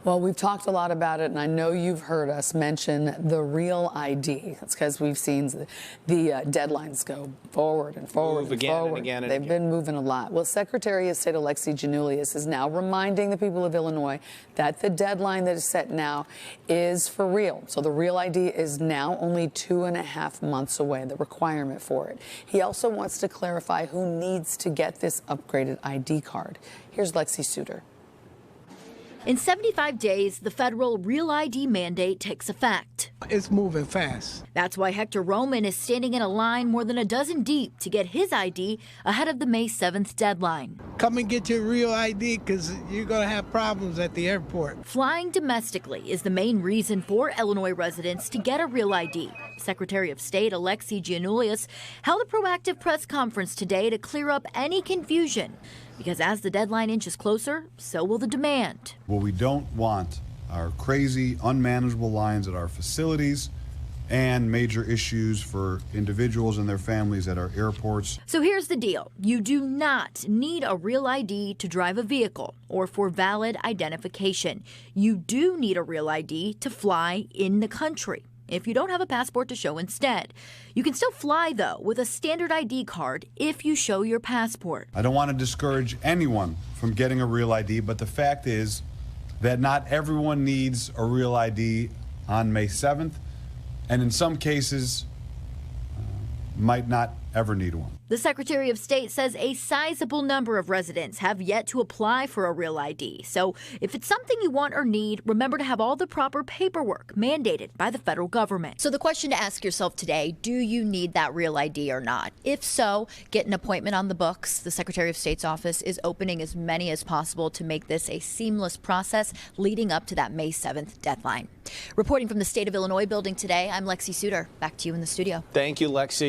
Well, we've talked a lot about it, and I know you've heard us mention the real ID. That's because we've seen the deadlines go forward and forward and forward. They've been moving a lot. Well, Secretary of State Alexi Giannoulias is now reminding the people of Illinois that the deadline that is set now is for real. So the real ID is now only 2.5 months away, the requirement for it. He also wants to clarify who needs to get this upgraded ID card. Here's Lexi Sutter. In 75 days, the federal Real ID mandate takes effect. It's moving fast. That's why Hector Roman is standing in a line more than a dozen deep to get his ID ahead of the May 7th deadline. Come and get your real ID because you're going to have problems at the airport. Flying domestically is the main reason for Illinois residents to get a real ID. Secretary of State Alexi Giannoulias held a proactive press conference today to clear up any confusion. Because as the deadline inches closer, so will the demand. What we don't want are crazy, unmanageable lines at our facilities and major issues for individuals and their families at our airports. So here's the deal. You do not need a real ID to drive a vehicle or for valid identification. You do need a real ID to fly in the country. If you don't have a passport to show instead. You can still fly, though, with a standard ID card if you show your passport. I don't want to discourage anyone from getting a real ID, but the fact is that not everyone needs a real ID on May 7th, and in some cases, might not ever need one. The Secretary of State says a sizable number of residents have yet to apply for a real ID. So if it's something you want or need, remember to have all the proper paperwork mandated by the federal government. So the question to ask yourself today, do you need that real ID or not? If so, get an appointment on the books. The Secretary of State's office is opening as many as possible to make this a seamless process leading up to that May 7th deadline. Reporting from the State of Illinois building today, I'm Lexi Sutter. Back to you in the studio. Thank you, Lexi.